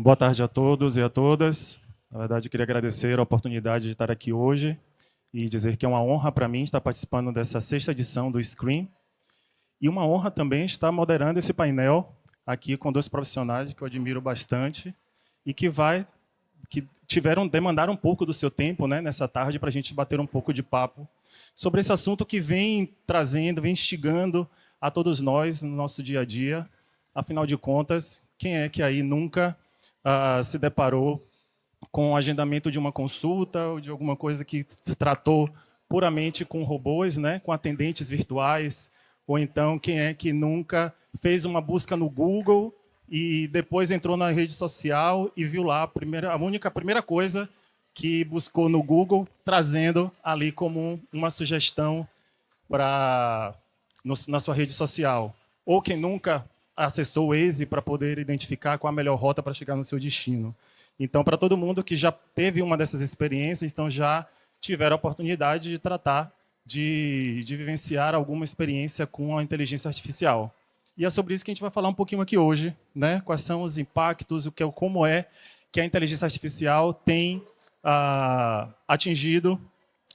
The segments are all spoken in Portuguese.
Boa tarde a todos e a todas. Na verdade, eu queria agradecer a oportunidade de estar aqui hoje e dizer que é uma honra para mim estar participando dessa sexta edição do Screen e uma honra também estar moderando esse painel aqui com dois profissionais que eu admiro bastante e que demandaram um pouco do seu tempo, né, nessa tarde para a gente bater um pouco de papo sobre esse assunto que vem trazendo, vem instigando a todos nós no nosso dia a dia. Afinal de contas, quem é que aí nunca se deparou com o agendamento de uma consulta ou de alguma coisa que tratou puramente com robôs, né, com atendentes virtuais, ou então quem é que nunca fez uma busca no Google e depois entrou na rede social e viu lá a primeira coisa que buscou no Google, trazendo ali como uma sugestão na sua rede social. Ou quem nunca acessou o Waze para poder identificar qual a melhor rota para chegar no seu destino. Então, para todo mundo que já teve uma dessas experiências, então já tiveram a oportunidade de tratar, de vivenciar alguma experiência com a inteligência artificial. E é sobre isso que a gente vai falar um pouquinho aqui hoje, né? Quais são os impactos, como é que a inteligência artificial tem atingido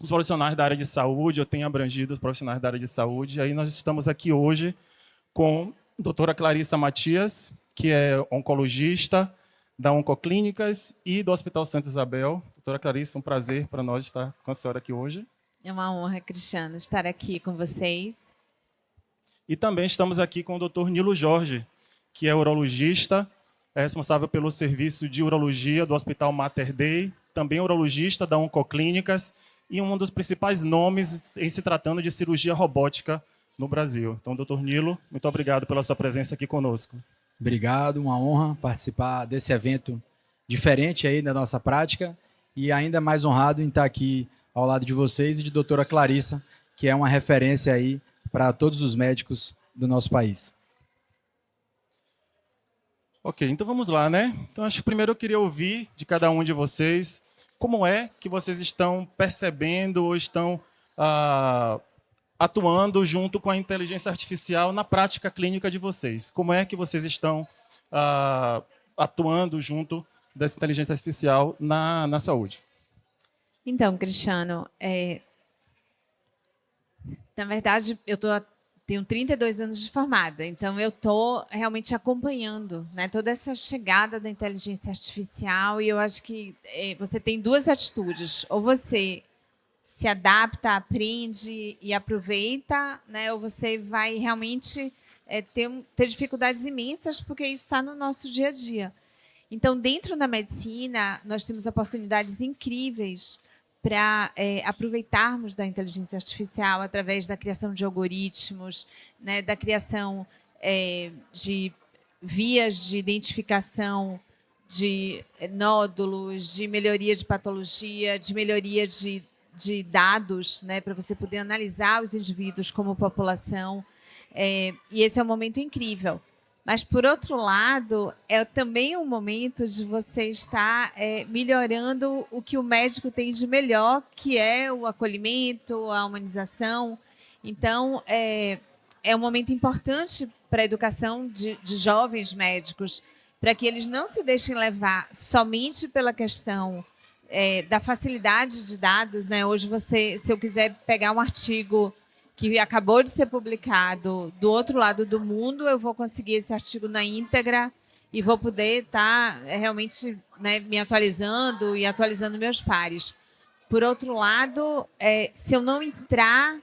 os profissionais da área de saúde, ou tem abrangido os profissionais da área de saúde. E aí nós estamos aqui hoje com a doutora Clarissa Matias, que é oncologista da Oncoclínicas e do Hospital Santa Isabel. Doutora Clarissa, um prazer para nós estar com a senhora aqui hoje. É uma honra, Cristiano, estar aqui com vocês. E também estamos aqui com o doutor Nilo Jorge, que é urologista, é responsável pelo serviço de urologia do Hospital Mater Dei, também urologista da Oncoclínicas e um dos principais nomes em se tratando de cirurgia robótica no Brasil. Então, doutor Nilo, muito obrigado pela sua presença aqui conosco. Obrigado, uma honra participar desse evento diferente aí da nossa prática e ainda mais honrado em estar aqui ao lado de vocês e de doutora Clarissa, que é uma referência aí para todos os médicos do nosso país. Ok, então vamos lá, né? Então, acho que primeiro eu queria ouvir de cada um de vocês como é que vocês estão percebendo ou estão atuando junto com a inteligência artificial na prática clínica de vocês. Como é que vocês estão atuando junto dessa inteligência artificial na saúde? Então, Cristiano, na verdade, tenho 32 anos de formada, então eu estou realmente acompanhando, né, toda essa chegada da inteligência artificial e eu acho que você tem duas atitudes. Ou você se adapta, aprende e aproveita, né, ou você vai realmente ter dificuldades imensas, porque isso está no nosso dia a dia. Então, dentro da medicina, nós temos oportunidades incríveis para aproveitarmos da inteligência artificial através da criação de algoritmos, né, da criação de vias de identificação de nódulos, de melhoria de patologia, de melhoria de dados, né, para você poder analisar os indivíduos como população. E esse é um momento incrível. Mas, por outro lado, é também um momento de você estar melhorando o que o médico tem de melhor, que é o acolhimento, a humanização. Então, é um momento importante para a educação de jovens médicos, para que eles não se deixem levar somente pela questão da facilidade de dados, né? Hoje, se eu quiser pegar um artigo que acabou de ser publicado do outro lado do mundo, eu vou conseguir esse artigo na íntegra e vou poder estar realmente, né, me atualizando e atualizando meus pares. Por outro lado, se eu não entrar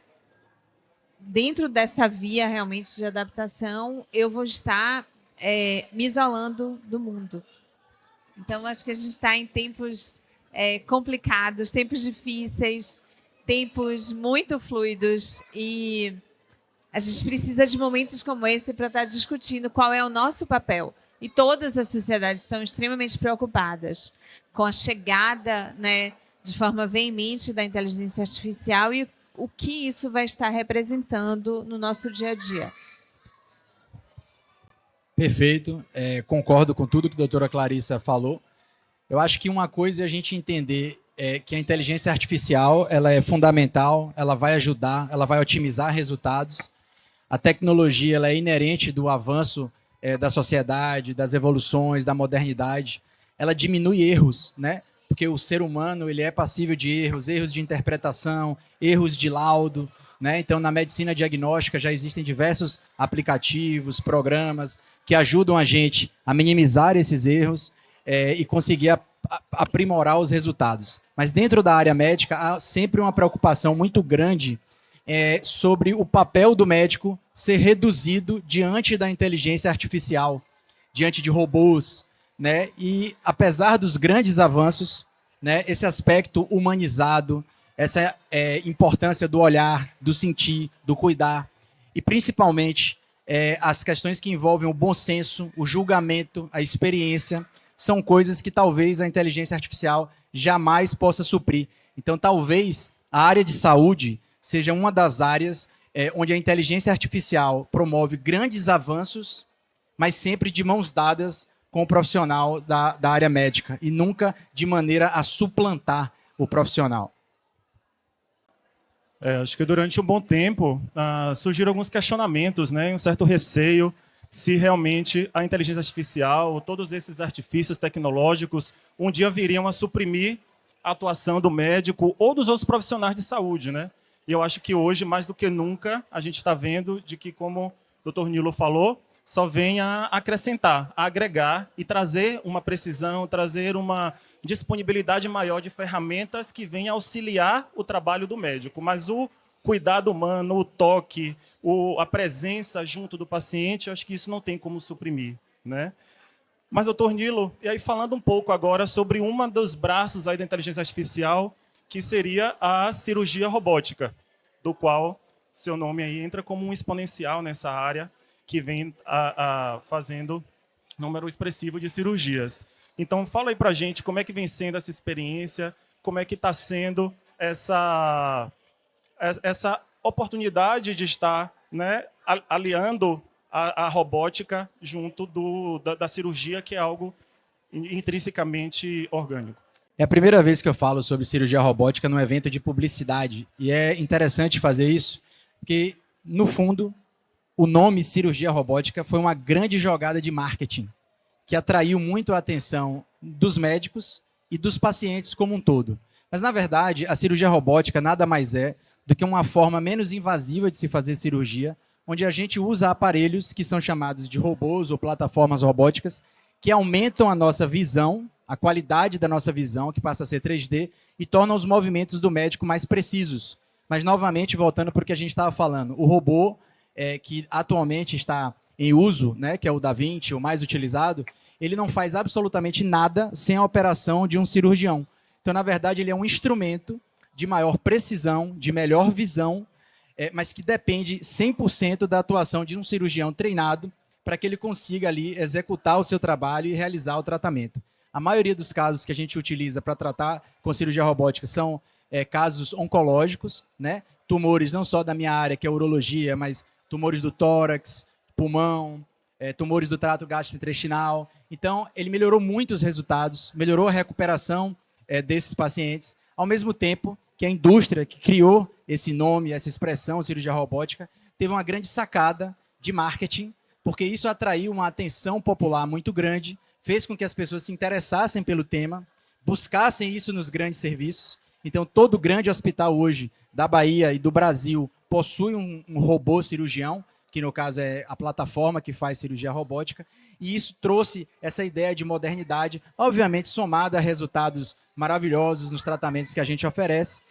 dentro dessa via realmente de adaptação, eu vou estar me isolando do mundo. Então, acho que a gente está em tempos complicados, tempos difíceis, tempos muito fluidos e a gente precisa de momentos como esse para estar discutindo qual é o nosso papel. E todas as sociedades estão extremamente preocupadas com a chegada, né, de forma veemente da inteligência artificial e o que isso vai estar representando no nosso dia a dia. Perfeito, concordo com tudo que a doutora Clarissa falou. Eu acho que uma coisa é a gente entender que a inteligência artificial ela é fundamental, ela vai ajudar, ela vai otimizar resultados. A tecnologia ela é inerente do avanço da sociedade, das evoluções, da modernidade. ela diminui erros, né? Porque o ser humano ele é passível de erros, erros de interpretação, erros de laudo, né? Então, na medicina diagnóstica já existem diversos aplicativos, programas que ajudam a gente a minimizar esses erros e conseguir aprimorar os resultados. Mas dentro da área médica há sempre uma preocupação muito grande sobre o papel do médico ser reduzido diante da inteligência artificial, diante de robôs, né? E apesar dos grandes avanços, né, esse aspecto humanizado, essa importância do olhar, do sentir, do cuidar, e principalmente as questões que envolvem o bom senso, o julgamento, a experiência, são coisas que talvez a inteligência artificial jamais possa suprir. Então, talvez a área de saúde seja uma das áreas onde a inteligência artificial promove grandes avanços, mas sempre de mãos dadas com o profissional da área médica e nunca de maneira a suplantar o profissional. Acho que durante um bom tempo surgiram alguns questionamentos, né, um certo receio se realmente a inteligência artificial, todos esses artifícios tecnológicos, um dia viriam a suprimir a atuação do médico ou dos outros profissionais de saúde, né? E eu acho que hoje, mais do que nunca, a gente está vendo de que, como o Dr. Nilo falou, só vem a acrescentar, a agregar e trazer uma precisão, trazer uma disponibilidade maior de ferramentas que venham auxiliar o trabalho do médico. Mas o cuidado humano, o toque, a presença junto do paciente, eu acho que isso não tem como suprimir, né? Mas, doutor Nilo, e aí falando um pouco agora sobre um dos braços aí da inteligência artificial, que seria a cirurgia robótica, do qual seu nome aí entra como um exponencial nessa área, que vem fazendo número expressivo de cirurgias. Então, fala aí para a gente como é que vem sendo essa experiência, como é que está sendo essa oportunidade de estar, né, aliando a robótica junto da cirurgia, que é algo intrinsecamente orgânico. É a primeira vez que eu falo sobre cirurgia robótica num evento de publicidade. E é interessante fazer isso, porque, no fundo, o nome cirurgia robótica foi uma grande jogada de marketing, que atraiu muito a atenção dos médicos e dos pacientes como um todo. Mas, na verdade, a cirurgia robótica nada mais é do que uma forma menos invasiva de se fazer cirurgia, onde a gente usa aparelhos que são chamados de robôs ou plataformas robóticas, que aumentam a nossa visão, a qualidade da nossa visão, que passa a ser 3D, e tornam os movimentos do médico mais precisos. Mas, novamente, voltando para o que a gente estava falando, o robô que atualmente está em uso, né, que é o Da Vinci, o mais utilizado, ele não faz absolutamente nada sem a operação de um cirurgião. Então, na verdade, ele é um instrumento de maior precisão, de melhor visão, mas que depende 100% da atuação de um cirurgião treinado para que ele consiga ali executar o seu trabalho e realizar o tratamento. A maioria dos casos que a gente utiliza para tratar com cirurgia robótica são casos oncológicos, né? Tumores não só da minha área, que é a urologia, mas tumores do tórax, pulmão, tumores do trato gastrointestinal. Então, ele melhorou muito os resultados, melhorou a recuperação desses pacientes, ao mesmo tempo que a indústria que criou esse nome, essa expressão, cirurgia robótica, teve uma grande sacada de marketing, porque isso atraiu uma atenção popular muito grande, fez com que as pessoas se interessassem pelo tema, buscassem isso nos grandes serviços. Então, todo grande hospital hoje da Bahia e do Brasil possui um robô cirurgião, que no caso é a plataforma que faz cirurgia robótica, e isso trouxe essa ideia de modernidade, obviamente somada a resultados maravilhosos nos tratamentos que a gente oferece,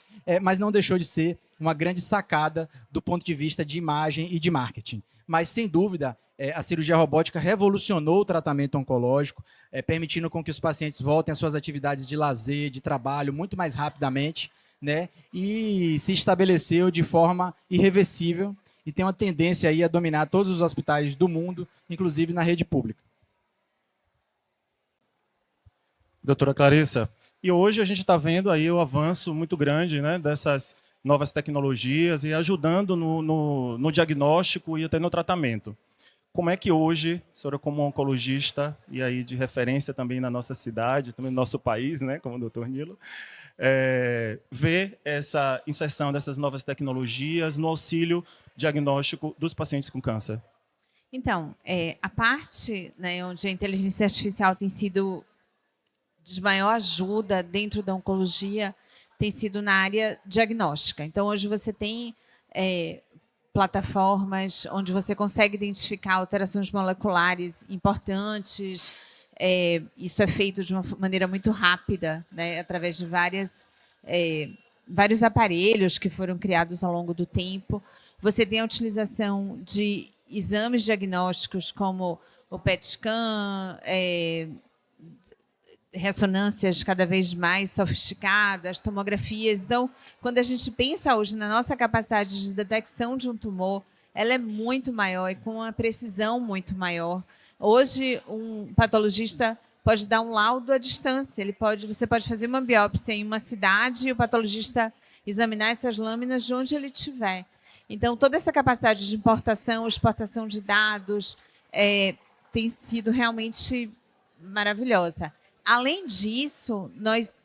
mas não deixou de ser uma grande sacada do ponto de vista de imagem e de marketing. Mas, sem dúvida, a cirurgia robótica revolucionou o tratamento oncológico, permitindo com que os pacientes voltem às suas atividades de lazer, de trabalho, muito mais rapidamente, né? E se estabeleceu de forma irreversível e tem uma tendência aí a dominar todos os hospitais do mundo, inclusive na rede pública. Doutora Clarissa, e hoje a gente está vendo aí o avanço muito grande, né, dessas novas tecnologias e ajudando no diagnóstico e até no tratamento. Como é que hoje, a senhora como oncologista e aí de referência também na nossa cidade, também no nosso país, né, como o doutor Nilo, vê essa inserção dessas novas tecnologias no auxílio diagnóstico dos pacientes com câncer? Então, a parte, né, onde a inteligência artificial tem sido de maior ajuda dentro da oncologia tem sido na área diagnóstica. Então, hoje você tem plataformas onde você consegue identificar alterações moleculares importantes. Isso é feito de uma maneira muito rápida, né, através de vários aparelhos que foram criados ao longo do tempo. Você tem a utilização de exames diagnósticos como o PET scan, ressonâncias cada vez mais sofisticadas, tomografias. Então, quando a gente pensa hoje na nossa capacidade de detecção de um tumor, ela é muito maior e com uma precisão muito maior. Hoje, um patologista pode dar um laudo à distância. Você pode fazer uma biópsia em uma cidade e o patologista examinar essas lâminas de onde ele estiver. Então, toda essa capacidade de importação, exportação de dados tem sido realmente maravilhosa. Além disso,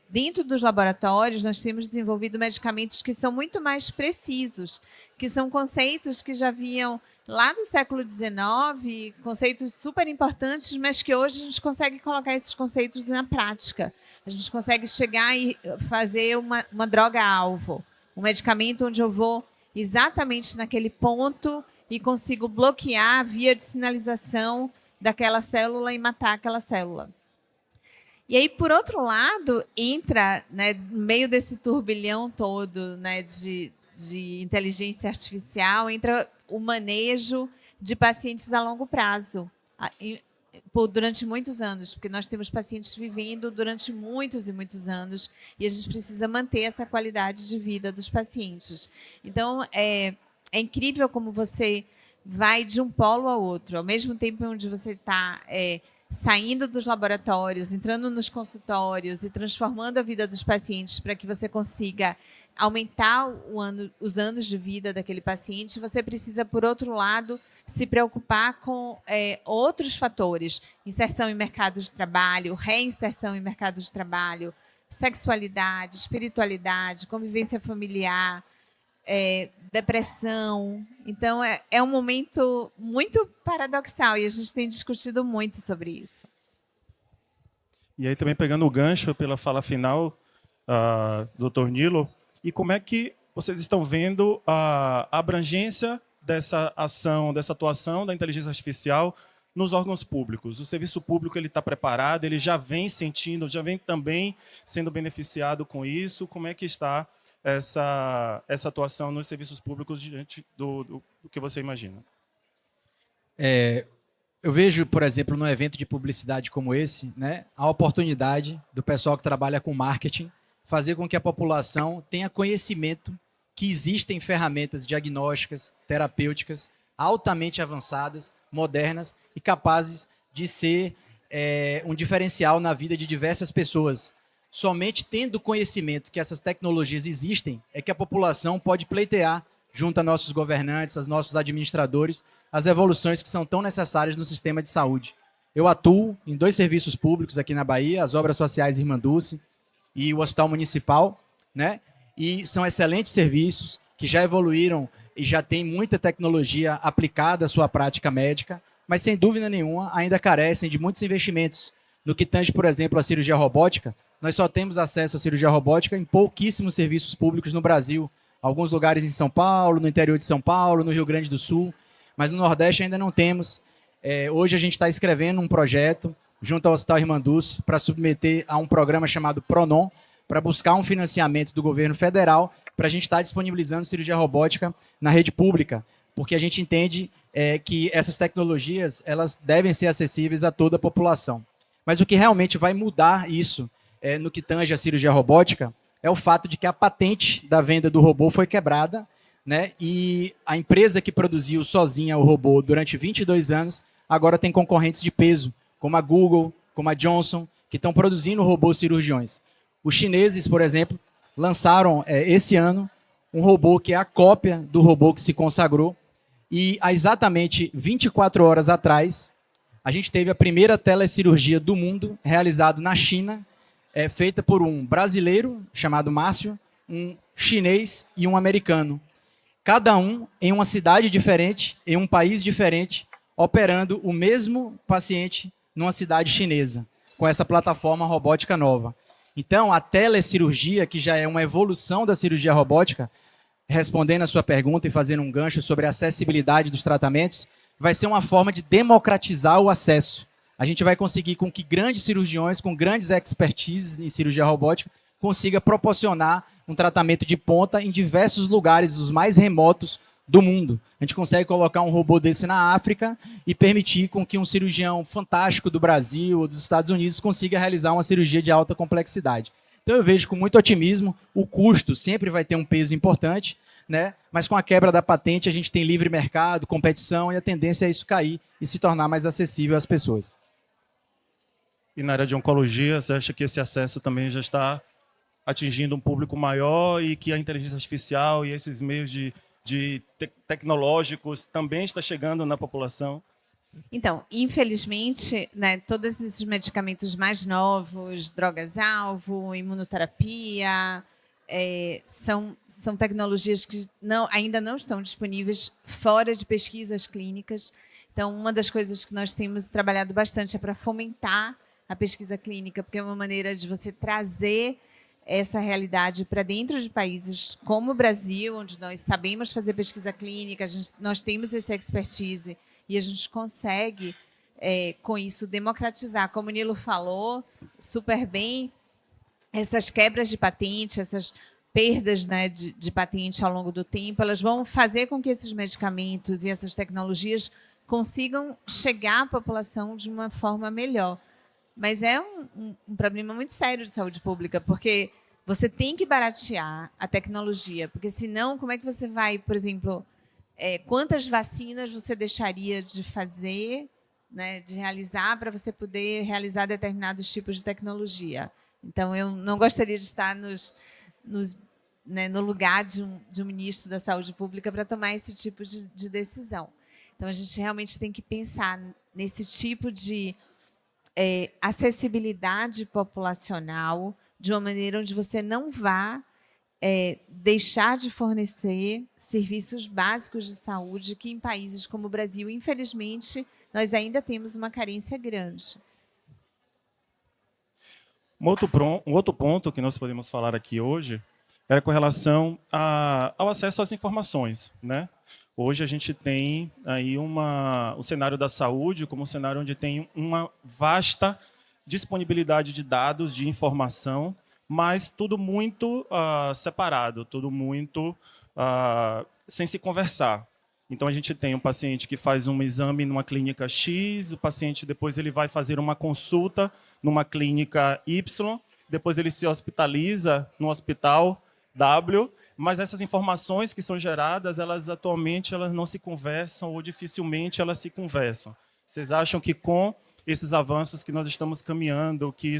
dentro dos laboratórios, nós temos desenvolvido medicamentos que são muito mais precisos, que são conceitos que já vinham lá do século XIX, conceitos super importantes, mas que hoje a gente consegue colocar esses conceitos na prática. A gente consegue chegar e fazer uma droga-alvo, um medicamento onde eu vou exatamente naquele ponto e consigo bloquear a via de sinalização daquela célula e matar aquela célula. E aí, por outro lado, entra, né, no meio desse turbilhão todo, né, de inteligência artificial, entra o manejo de pacientes a longo prazo, durante muitos anos, porque nós temos pacientes vivendo durante muitos e muitos anos e a gente precisa manter essa qualidade de vida dos pacientes. Então, é incrível como você vai de um polo ao outro, ao mesmo tempo onde você está saindo dos laboratórios, entrando nos consultórios e transformando a vida dos pacientes para que você consiga aumentar os anos de vida daquele paciente, você precisa, por outro lado, se preocupar com outros fatores, inserção em mercado de trabalho, reinserção em mercado de trabalho, sexualidade, espiritualidade, convivência familiar, depressão. Então, é um momento muito paradoxal e a gente tem discutido muito sobre isso. E aí, também pegando o gancho pela fala final do Dr. Nilo, e como é que vocês estão vendo a abrangência dessa ação, dessa atuação da inteligência artificial nos órgãos públicos? O serviço público está preparado, ele já vem sentindo, já vem também sendo beneficiado com isso? Como é que está essa atuação nos serviços públicos diante do que você imagina? Eu vejo, por exemplo, num evento de publicidade como esse, né, a oportunidade do pessoal que trabalha com marketing fazer com que a população tenha conhecimento que existem ferramentas diagnósticas, terapêuticas, altamente avançadas, modernas e capazes de ser um diferencial na vida de diversas pessoas. Somente tendo conhecimento que essas tecnologias existem é que a população pode pleitear, junto a nossos governantes, aos nossos administradores, as evoluções que são tão necessárias no sistema de saúde. Eu atuo em 2 serviços públicos aqui na Bahia, as Obras Sociais Irmã Dulce e o Hospital Municipal, né? E são excelentes serviços que já evoluíram e já têm muita tecnologia aplicada à sua prática médica, mas sem dúvida nenhuma ainda carecem de muitos investimentos. No que tange, por exemplo, a cirurgia robótica, nós só temos acesso à cirurgia robótica em pouquíssimos serviços públicos no Brasil. Alguns lugares em São Paulo, no interior de São Paulo, no Rio Grande do Sul, mas no Nordeste ainda não temos. Hoje a gente está escrevendo um projeto junto ao Hospital Irmã Dulce para submeter a um programa chamado PRONON, para buscar um financiamento do governo federal para a gente estar disponibilizando cirurgia robótica na rede pública, porque a gente entende que essas tecnologias elas devem ser acessíveis a toda a população. Mas o que realmente vai mudar isso no que tange a cirurgia robótica é o fato de que a patente da venda do robô foi quebrada, né? E a empresa que produziu sozinha o robô durante 22 anos agora tem concorrentes de peso, como a Google, como a Johnson, que estão produzindo robôs cirurgiões. Os chineses, por exemplo, lançaram esse ano um robô que é a cópia do robô que se consagrou. E há exatamente 24 horas atrás, a gente teve a primeira telecirurgia do mundo realizada na China, feita por um brasileiro chamado Márcio, um chinês e um americano. Cada um em uma cidade diferente, em um país diferente, operando o mesmo paciente numa cidade chinesa. com essa plataforma robótica nova. Então, a telecirurgia, que já é uma evolução da cirurgia robótica, respondendo a sua pergunta e fazendo um gancho sobre a acessibilidade dos tratamentos, vai ser uma forma de democratizar o acesso. A gente vai conseguir com que grandes cirurgiões, com grandes expertises em cirurgia robótica, consiga proporcionar um tratamento de ponta em diversos lugares, os mais remotos do mundo. A gente consegue colocar um robô desse na África e permitir com que um cirurgião fantástico do Brasil ou dos Estados Unidos consiga realizar uma cirurgia de alta complexidade. Então eu vejo com muito otimismo, o custo sempre vai ter um peso importante, né? Mas com a quebra da patente a gente tem livre mercado, competição e a tendência é isso cair e se tornar mais acessível às pessoas. E na área de oncologia, você acha que esse acesso também já está atingindo um público maior e que a inteligência artificial e esses meios tecnológicos também está chegando na população? Então, infelizmente, né, todos esses medicamentos mais novos, drogas-alvo, imunoterapia, são tecnologias que ainda não estão disponíveis fora de pesquisas clínicas. Então, uma das coisas que nós temos trabalhado bastante é para fomentar a pesquisa clínica, porque é uma maneira de você trazer essa realidade para dentro de países como o Brasil, onde nós sabemos fazer pesquisa clínica, nós temos essa expertise e a gente consegue, com isso, democratizar. Como o Nilo falou super bem, essas quebras de patente, essas perdas, né, de patente ao longo do tempo, elas vão fazer com que esses medicamentos e essas tecnologias consigam chegar à população de uma forma melhor. Mas é um problema muito sério de saúde pública, porque você tem que baratear a tecnologia, porque senão, como é que você vai, por exemplo, quantas vacinas você deixaria de fazer, né, de realizar, para você poder realizar determinados tipos de tecnologia? Então, eu não gostaria de estar no lugar de um ministro da Saúde Pública para tomar esse tipo de decisão. Então, a gente realmente tem que pensar nesse tipo de acessibilidade populacional, de uma maneira onde você não vá deixar de fornecer serviços básicos de saúde que em países como o Brasil, infelizmente, nós ainda temos uma carência grande. Um outro ponto que nós podemos falar aqui hoje era com relação ao acesso às informações, né? Hoje a gente tem aí o cenário da saúde como um cenário onde tem uma vasta disponibilidade de dados, de informação, mas tudo muito separado, tudo muito sem se conversar. Então a gente tem um paciente que faz um exame numa clínica X, o paciente depois ele vai fazer uma consulta numa clínica Y, depois ele se hospitaliza no hospital W, mas essas informações que são geradas, elas atualmente não se conversam ou dificilmente elas se conversam. Vocês acham que com esses avanços que nós estamos caminhando, que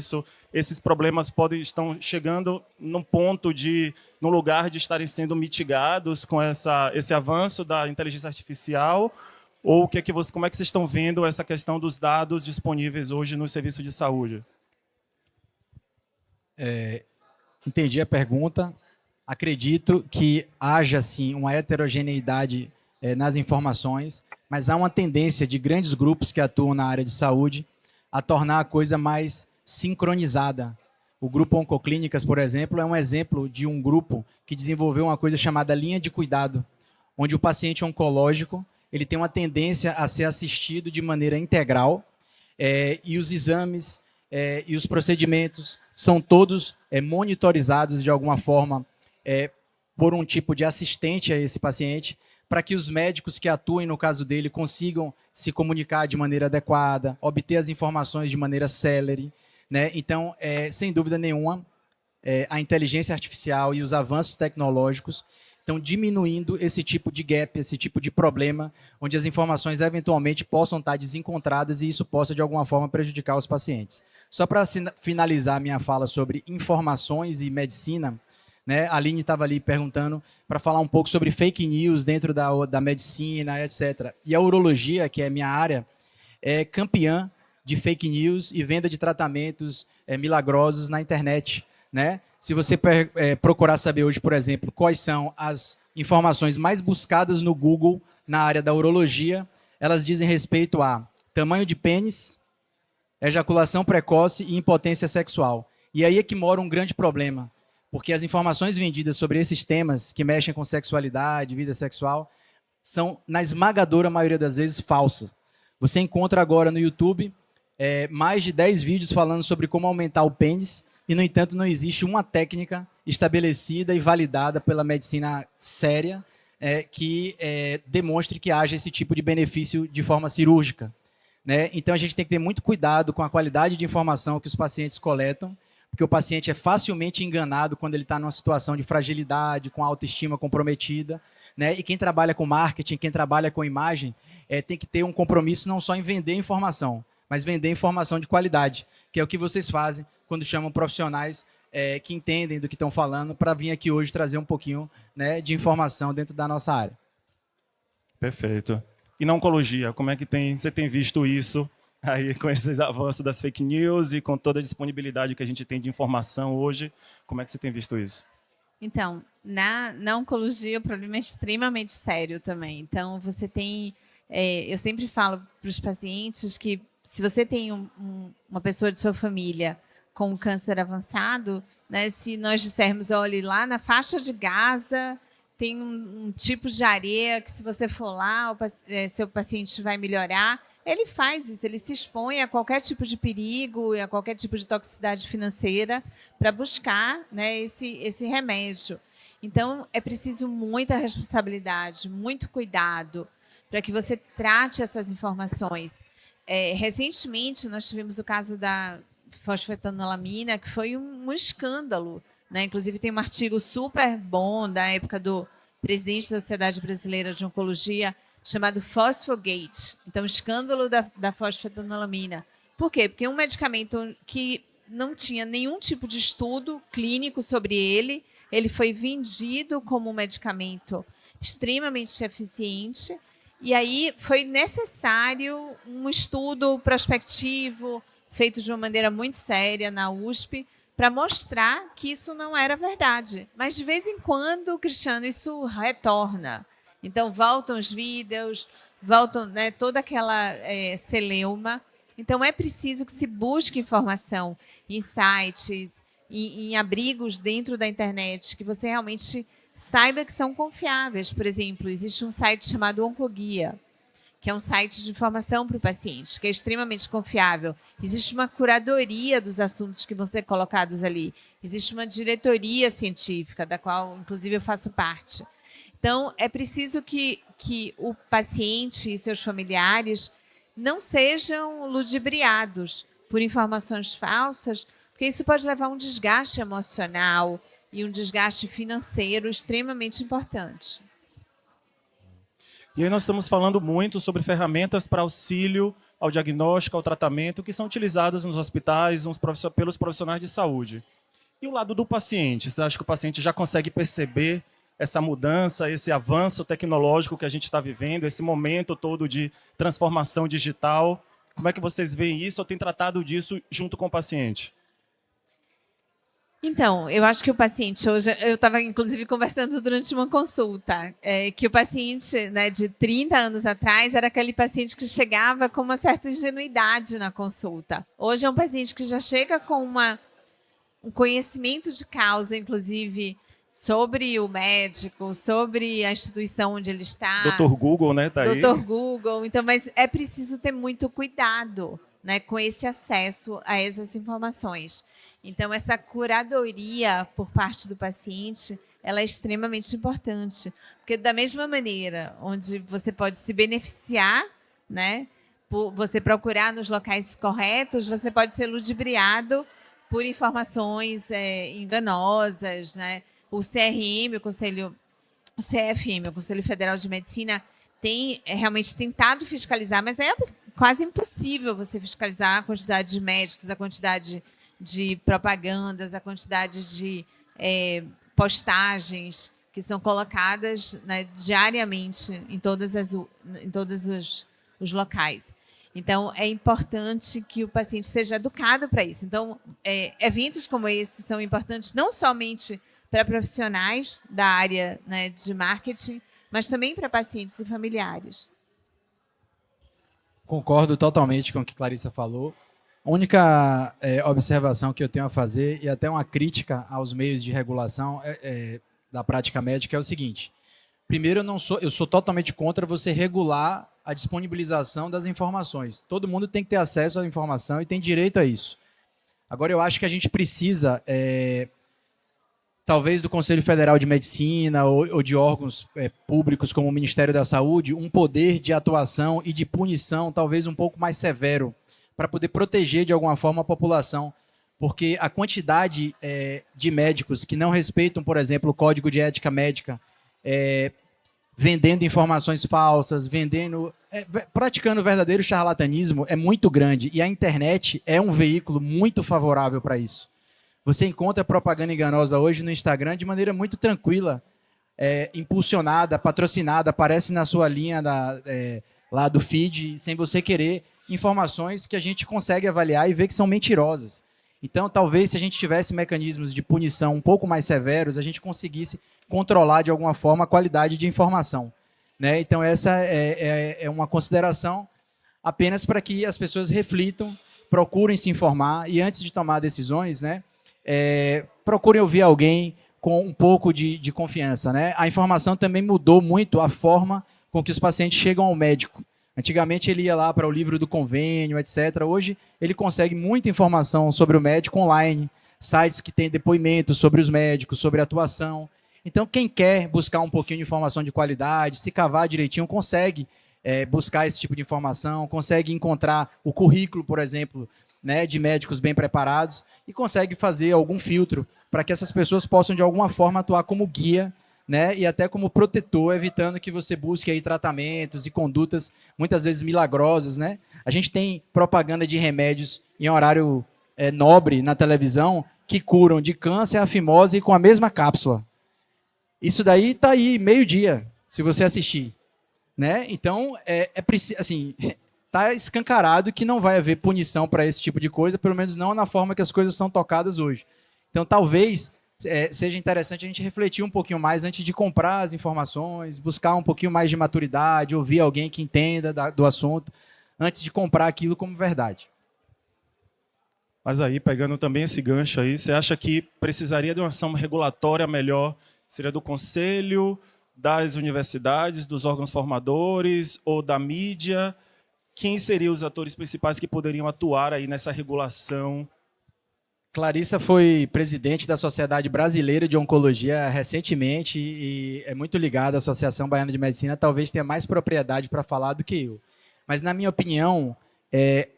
esses problemas estão chegando no lugar de estarem sendo mitigados com esse avanço da inteligência artificial? Ou como é que vocês estão vendo essa questão dos dados disponíveis hoje no serviço de saúde? Entendi a pergunta. Acredito que haja, sim, uma heterogeneidade nas informações, mas há uma tendência de grandes grupos que atuam na área de saúde a tornar a coisa mais sincronizada. O Grupo Oncoclínicas, por exemplo, é um exemplo de um grupo que desenvolveu uma coisa chamada linha de cuidado, onde o paciente oncológico ele tem uma tendência a ser assistido de maneira integral e os exames e os procedimentos são todos monitorizados de alguma forma por um tipo de assistente a esse paciente, para que os médicos que atuem no caso dele consigam se comunicar de maneira adequada, obter as informações de maneira célere, né? Então, sem dúvida nenhuma, a inteligência artificial e os avanços tecnológicos estão diminuindo esse tipo de gap, esse tipo de problema, onde as informações eventualmente possam estar desencontradas e isso possa, de alguma forma, prejudicar os pacientes. Só para finalizar minha fala sobre informações e medicina, né? A Aline estava ali perguntando para falar um pouco sobre fake news dentro da medicina, etc. E a urologia, que é minha área, é campeã de fake news e venda de tratamentos milagrosos na internet, né? Se você procurar saber hoje, por exemplo, quais são as informações mais buscadas no Google na área da urologia, elas dizem respeito a tamanho de pênis, ejaculação precoce e impotência sexual. E aí é que mora um grande problema, porque as informações vendidas sobre esses temas que mexem com sexualidade, vida sexual, são, na esmagadora maioria das vezes, falsas. Você encontra agora no YouTube mais de 10 vídeos falando sobre como aumentar o pênis, e, no entanto, não existe uma técnica estabelecida e validada pela medicina séria que demonstre que haja esse tipo de benefício de forma cirúrgica. Né? Então, a gente tem que ter muito cuidado com a qualidade de informação que os pacientes coletam, porque o paciente é facilmente enganado quando ele está numa situação de fragilidade, com autoestima comprometida. Né? E quem trabalha com marketing, quem trabalha com imagem, tem que ter um compromisso não só em vender informação, mas vender informação de qualidade, que é o que vocês fazem quando chamam profissionais que entendem do que estão falando para vir aqui hoje trazer um pouquinho, né, de informação dentro da nossa área. Perfeito. E na oncologia, como é que você tem visto isso aí com esses avanços das fake news e com toda a disponibilidade que a gente tem de informação hoje? Como é que você tem visto isso? Então, na oncologia, o problema é extremamente sério também. Então, você tem... eu sempre falo para os pacientes que se você tem uma pessoa de sua família com um câncer avançado, né, se nós dissermos, olhe, lá na faixa de Gaza tem um tipo de areia que, se você for lá, seu paciente vai melhorar. Ele faz isso, ele se expõe a qualquer tipo de perigo e a qualquer tipo de toxicidade financeira para buscar, né, esse remédio. Então, é preciso muita responsabilidade, muito cuidado para que você trate essas informações. Recentemente, nós tivemos o caso da fosfetanolamina, que foi um escândalo. Né? Inclusive, tem um artigo super bom da época do presidente da Sociedade Brasileira de Oncologia, chamado Phosphogate. Então, escândalo da fosfetanolamina. Por quê? Porque é um medicamento que não tinha nenhum tipo de estudo clínico sobre ele. Ele foi vendido como um medicamento extremamente eficiente. E aí foi necessário um estudo prospectivo, feito de uma maneira muito séria na USP, para mostrar que isso não era verdade. Mas, de vez em quando, Cristiano, isso retorna. Então, voltam os vídeos, voltam, né, toda aquela celeuma. Então, é preciso que se busque informação em sites, em abrigos dentro da internet, que você realmente saiba que são confiáveis. Por exemplo, existe um site chamado Oncoguia, que é um site de informação para o paciente, que é extremamente confiável. Existe uma curadoria dos assuntos que vão ser colocados ali. Existe uma diretoria científica, da qual, inclusive, eu faço parte. Então, é preciso que o paciente e seus familiares não sejam ludibriados por informações falsas, porque isso pode levar a um desgaste emocional e um desgaste financeiro extremamente importante. E aí nós estamos falando muito sobre ferramentas para auxílio ao diagnóstico, ao tratamento, que são utilizadas nos hospitais pelos profissionais de saúde. E o lado do paciente? Você acha que o paciente já consegue perceber essa mudança, esse avanço tecnológico que a gente está vivendo, esse momento todo de transformação digital? Como é que vocês veem isso ou têm tratado disso junto com o paciente? Então, eu acho que o paciente hoje, eu estava inclusive conversando durante uma consulta, que o paciente, né, de 30 anos atrás era aquele paciente que chegava com uma certa ingenuidade na consulta. Hoje é um paciente que já chega com um conhecimento de causa, inclusive, sobre o médico, sobre a instituição onde ele está. Doutor Google, né? Tá aí. Doutor Google. Então, mas é preciso ter muito cuidado, né, com esse acesso a essas informações. Então, essa curadoria por parte do paciente, ela é extremamente importante. Porque, da mesma maneira, onde você pode se beneficiar, né, por você procurar nos locais corretos, você pode ser ludibriado por informações enganosas, né? O CRM, o CFM, o Conselho Federal de Medicina, tem realmente tentado fiscalizar, mas é quase impossível você fiscalizar a quantidade de médicos, a quantidade de propagandas, a quantidade de postagens que são colocadas, né, diariamente em todos os locais. Então, é importante que o paciente seja educado para isso. Então, eventos como esse são importantes não somente para profissionais da área, né, de marketing, mas também para pacientes e familiares. Concordo totalmente com o que Clarissa falou. A única observação que eu tenho a fazer, e até uma crítica aos meios de regulação da prática médica, é o seguinte. Primeiro, eu sou totalmente contra você regular a disponibilização das informações. Todo mundo tem que ter acesso à informação e tem direito a isso. Agora, eu acho que a gente precisa, talvez do Conselho Federal de Medicina ou de órgãos públicos como o Ministério da Saúde, um poder de atuação e de punição talvez um pouco mais severo para poder proteger de alguma forma a população. Porque a quantidade de médicos que não respeitam, por exemplo, o Código de Ética Médica, vendendo informações falsas, praticando verdadeiro charlatanismo é muito grande. E a internet é um veículo muito favorável para isso. Você encontra propaganda enganosa hoje no Instagram de maneira muito tranquila, impulsionada, patrocinada, aparece na sua linha lá do feed, sem você querer, informações que a gente consegue avaliar e ver que são mentirosas. Então, talvez, se a gente tivesse mecanismos de punição um pouco mais severos, a gente conseguisse controlar, de alguma forma, a qualidade de informação. Né? Então, essa é uma consideração apenas para que as pessoas reflitam, procurem se informar e, antes de tomar decisões, né, procurem ouvir alguém com um pouco de confiança. Né? A informação também mudou muito a forma com que os pacientes chegam ao médico. Antigamente ele ia lá para o livro do convênio, etc. Hoje ele consegue muita informação sobre o médico online, sites que têm depoimentos sobre os médicos, sobre a atuação. Então, quem quer buscar um pouquinho de informação de qualidade, se cavar direitinho, consegue buscar esse tipo de informação, consegue encontrar o currículo, por exemplo, né, de médicos bem preparados e consegue fazer algum filtro para que essas pessoas possam, de alguma forma, atuar como guia, né, e até como protetor, evitando que você busque aí tratamentos e condutas muitas vezes milagrosas. Né? A gente tem propaganda de remédios em horário nobre na televisão que curam de câncer a fimose com a mesma cápsula. Isso daí está aí, meio-dia, se você assistir. Né? Então, assim, está escancarado que não vai haver punição para esse tipo de coisa, pelo menos não na forma que as coisas são tocadas hoje. Então, talvez seja interessante a gente refletir um pouquinho mais antes de comprar as informações, buscar um pouquinho mais de maturidade, ouvir alguém que entenda do assunto, antes de comprar aquilo como verdade. Mas aí, pegando também esse gancho aí, você acha que precisaria de uma ação regulatória melhor? Seria do Conselho, das universidades, dos órgãos formadores ou da mídia? Quem seriam os atores principais que poderiam atuar aí nessa regulação? Clarissa foi presidente da Sociedade Brasileira de Oncologia recentemente e é muito ligada à Associação Baiana de Medicina, talvez tenha mais propriedade para falar do que eu. Mas, na minha opinião,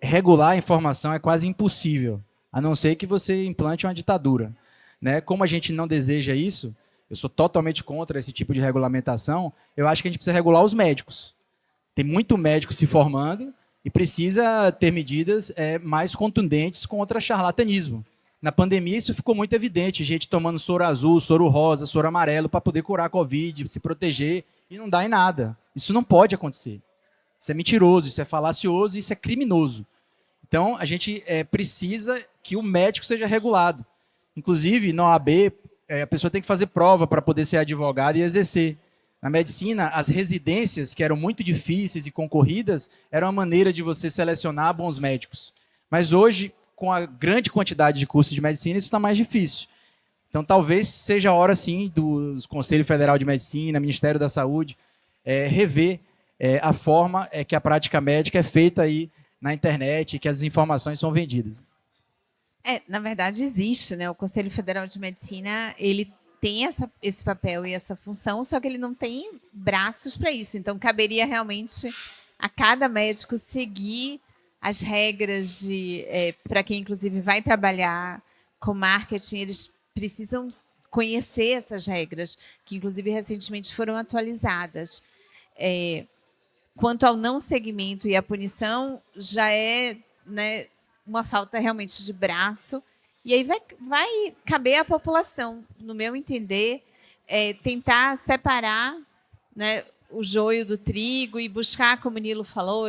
regular a informação é quase impossível, a não ser que você implante uma ditadura. Né? Como a gente não deseja isso, eu sou totalmente contra esse tipo de regulamentação, eu acho que a gente precisa regular os médicos. Tem muito médico se formando e precisa ter medidas mais contundentes contra charlatanismo. Na pandemia isso ficou muito evidente, gente tomando soro azul, soro rosa, soro amarelo para poder curar a Covid, se proteger, e não dá em nada. Isso não pode acontecer. Isso é mentiroso, isso é falacioso, isso é criminoso. Então, a gente precisa que o médico seja regulado. Inclusive, na OAB, a pessoa tem que fazer prova para poder ser advogado e exercer. Na medicina, as residências, que eram muito difíceis e concorridas, eram uma maneira de você selecionar bons médicos. Mas hoje, com a grande quantidade de cursos de medicina, isso está mais difícil. Então, talvez seja a hora, sim, do Conselho Federal de Medicina, Ministério da Saúde, rever a forma que a prática médica é feita aí na internet, que as informações são vendidas. Na verdade, existe, né? O Conselho Federal de Medicina, ele tem esse papel e essa função, só que ele não tem braços para isso. Então, caberia realmente a cada médico seguir as regras para quem, inclusive, vai trabalhar com marketing, eles precisam conhecer essas regras, que, inclusive, recentemente foram atualizadas. Quanto ao não segmento e a punição, já é, né, uma falta realmente de braço. E aí vai caber à população, no meu entender, tentar separar, né, o joio do trigo e buscar, como o Nilo falou,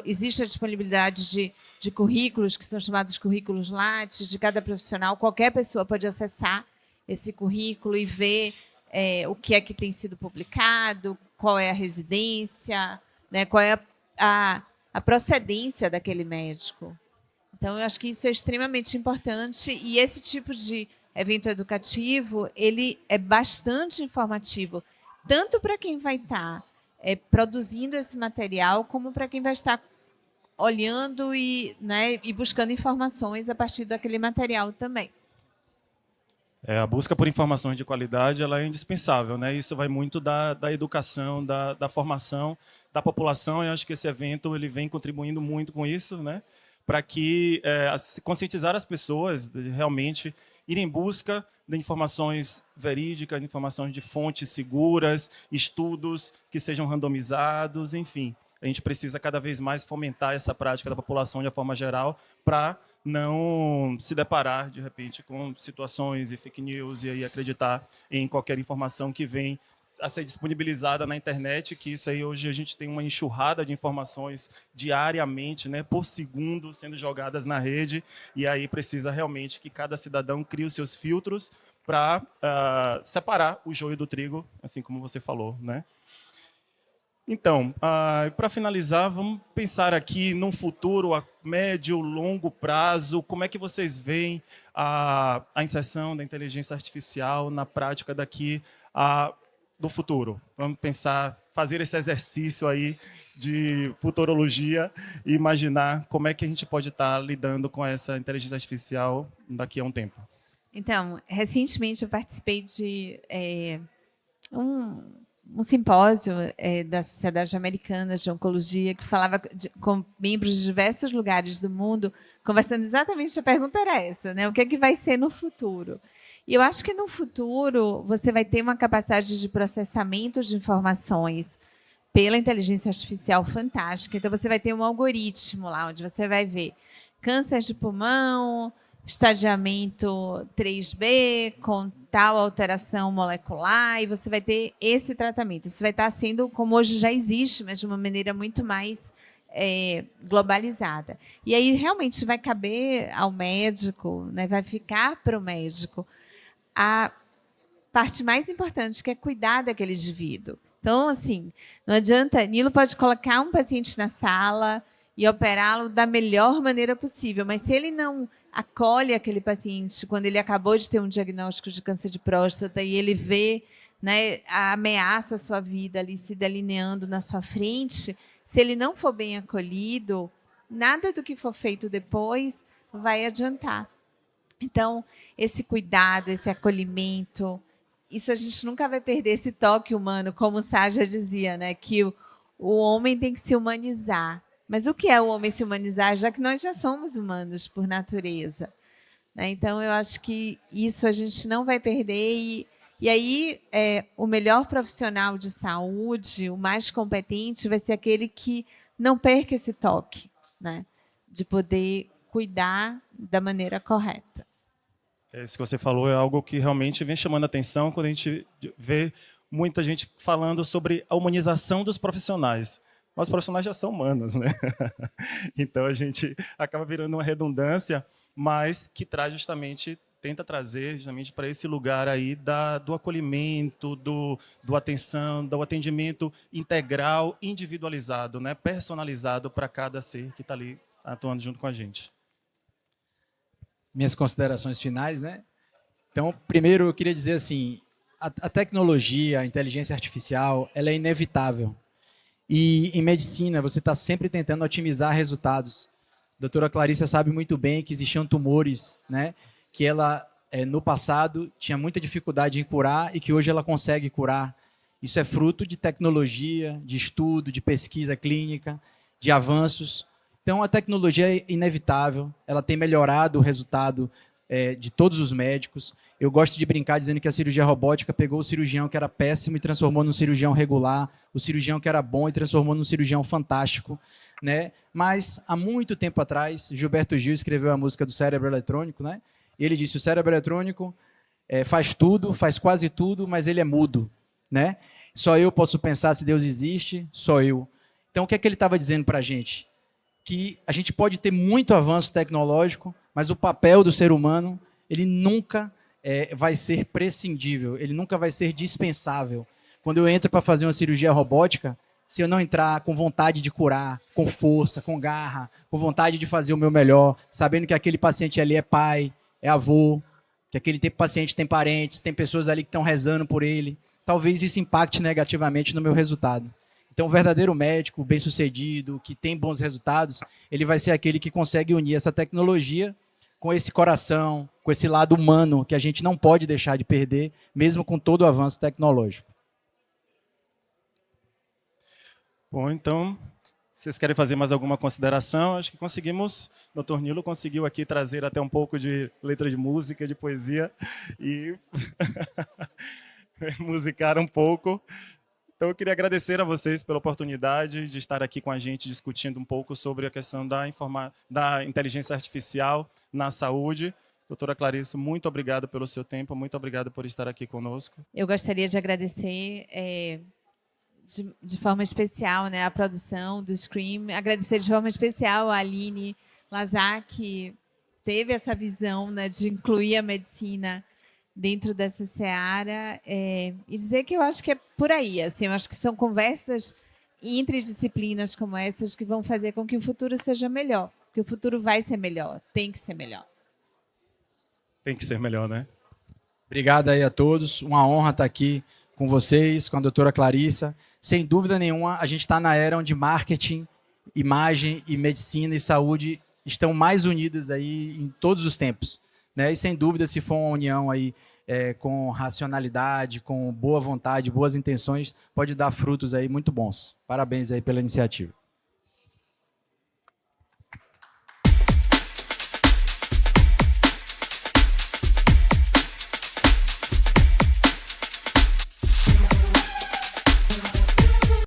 existe a disponibilidade de currículos, que são chamados currículos Lattes, de cada profissional. Qualquer pessoa pode acessar esse currículo e ver o que é que tem sido publicado, qual é a residência, né, qual é a procedência daquele médico. Então, eu acho que isso é extremamente importante e esse tipo de evento educativo, ele é bastante informativo, tanto para quem vai estar produzindo esse material, como para quem vai estar olhando e, né, e buscando informações a partir daquele material também. A busca por informações de qualidade ela é indispensável, né? Isso vai muito da educação, da formação da população. Eu acho que esse evento ele vem contribuindo muito com isso, né? Para que conscientizar as pessoas de realmente ir em busca de informações verídicas, de informações de fontes seguras, estudos que sejam randomizados, enfim. A gente precisa cada vez mais fomentar essa prática da população de uma forma geral para não se deparar, de repente, com situações e fake news e aí acreditar em qualquer informação que vem a ser disponibilizada na internet, que isso aí hoje a gente tem uma enxurrada de informações diariamente, né, por segundo, sendo jogadas na rede, e aí precisa realmente que cada cidadão crie os seus filtros para separar o joio do trigo, assim como você falou, né? Então, para finalizar, vamos pensar aqui num futuro a médio, longo prazo, como é que vocês veem a inserção da inteligência artificial na prática daqui do futuro? Vamos pensar, fazer esse exercício aí de futurologia e imaginar como é que a gente pode estar lidando com essa inteligência artificial daqui a um tempo. Então, recentemente eu participei de um simpósio da Sociedade Americana de Oncologia que falava com membros de diversos lugares do mundo, conversando exatamente, a pergunta era essa, né? O que é que vai ser no futuro? E eu acho que no futuro você vai ter uma capacidade de processamento de informações pela inteligência artificial fantástica. Então, você vai ter um algoritmo lá, onde você vai ver câncer de pulmão, estadiamento 3B, com tal alteração molecular, e você vai ter esse tratamento. Isso vai estar sendo como hoje já existe, mas de uma maneira muito mais globalizada. E aí, realmente, vai caber ao médico, né, vai ficar para o médico a parte mais importante, que é cuidar daquele indivíduo. Então, assim, não adianta... Nilo pode colocar um paciente na sala e operá-lo da melhor maneira possível, mas se ele não acolhe aquele paciente quando ele acabou de ter um diagnóstico de câncer de próstata e ele vê, né, a ameaça à sua vida ali se delineando na sua frente, se ele não for bem acolhido, nada do que for feito depois vai adiantar. Então, esse cuidado, esse acolhimento, isso a gente nunca vai perder, esse toque humano, como o Sá já dizia, né, que o homem tem que se humanizar. Mas o que é o homem se humanizar, já que nós já somos humanos por natureza? Né? Então, eu acho que isso a gente não vai perder. E aí, o melhor profissional de saúde, o mais competente, vai ser aquele que não perca esse toque, né? De poder cuidar da maneira correta. Isso que você falou é algo que realmente vem chamando a atenção quando a gente vê muita gente falando sobre a humanização dos profissionais. Mas os profissionais já são humanos, né? Então a gente acaba virando uma redundância, mas que tenta trazer justamente para esse lugar aí do acolhimento, do atenção, do atendimento integral, individualizado, né? Personalizado para cada ser que está ali atuando junto com a gente. Minhas considerações finais, né? Então, primeiro eu queria dizer assim, a tecnologia, a inteligência artificial, ela é inevitável. E em medicina, você está sempre tentando otimizar resultados. A doutora Clarissa sabe muito bem que existiam tumores, né, que ela, no passado, tinha muita dificuldade em curar e que hoje ela consegue curar. Isso é fruto de tecnologia, de estudo, de pesquisa clínica, de avanços. Então, a tecnologia é inevitável, ela tem melhorado o resultado de todos os médicos. Eu gosto de brincar dizendo que a cirurgia robótica pegou o cirurgião que era péssimo e transformou num cirurgião regular, o cirurgião que era bom e transformou num cirurgião fantástico, né? Mas, há muito tempo atrás, Gilberto Gil escreveu a música do cérebro eletrônico, né? E ele disse, o cérebro eletrônico faz tudo, faz quase tudo, mas ele é mudo, né? Só eu posso pensar se Deus existe, só eu. Então, o que é que ele estava dizendo para a gente? Que a gente pode ter muito avanço tecnológico, mas o papel do ser humano, ele nunca vai ser prescindível, ele nunca vai ser dispensável. Quando eu entro para fazer uma cirurgia robótica, se eu não entrar com vontade de curar, com força, com garra, com vontade de fazer o meu melhor, sabendo que aquele paciente ali é pai, é avô, que aquele paciente tem parentes, tem pessoas ali que estão rezando por ele, talvez isso impacte negativamente no meu resultado. Então, o verdadeiro médico, bem-sucedido, que tem bons resultados, ele vai ser aquele que consegue unir essa tecnologia com esse coração, com esse lado humano que a gente não pode deixar de perder, mesmo com todo o avanço tecnológico. Bom, então, vocês querem fazer mais alguma consideração? Acho que conseguimos, o Dr. Nilo conseguiu aqui trazer até um pouco de letra de música, de poesia, e musicar um pouco. Então, eu queria agradecer a vocês pela oportunidade de estar aqui com a gente discutindo um pouco sobre a questão da inteligência artificial na saúde. Doutora Clarissa, muito obrigado pelo seu tempo, muito obrigado por estar aqui conosco. Eu gostaria de agradecer de forma especial, né, a produção do Scream, agradecer de forma especial a Aline Lazar, que teve essa visão, né, de incluir a medicina dentro dessa seara, e dizer que eu acho que é por aí, assim, eu acho que são conversas entre disciplinas como essas que vão fazer com que o futuro seja melhor, que o futuro vai ser melhor, tem que ser melhor. Tem que ser melhor, né? Obrigado aí a todos, uma honra estar aqui com vocês, com a doutora Clarissa. Sem dúvida nenhuma, a gente está na era onde marketing, imagem e medicina e saúde estão mais unidas aí em todos os tempos, né? E sem dúvida, se for uma união aí com racionalidade, com boa vontade, boas intenções, pode dar frutos aí muito bons. Parabéns aí pela iniciativa.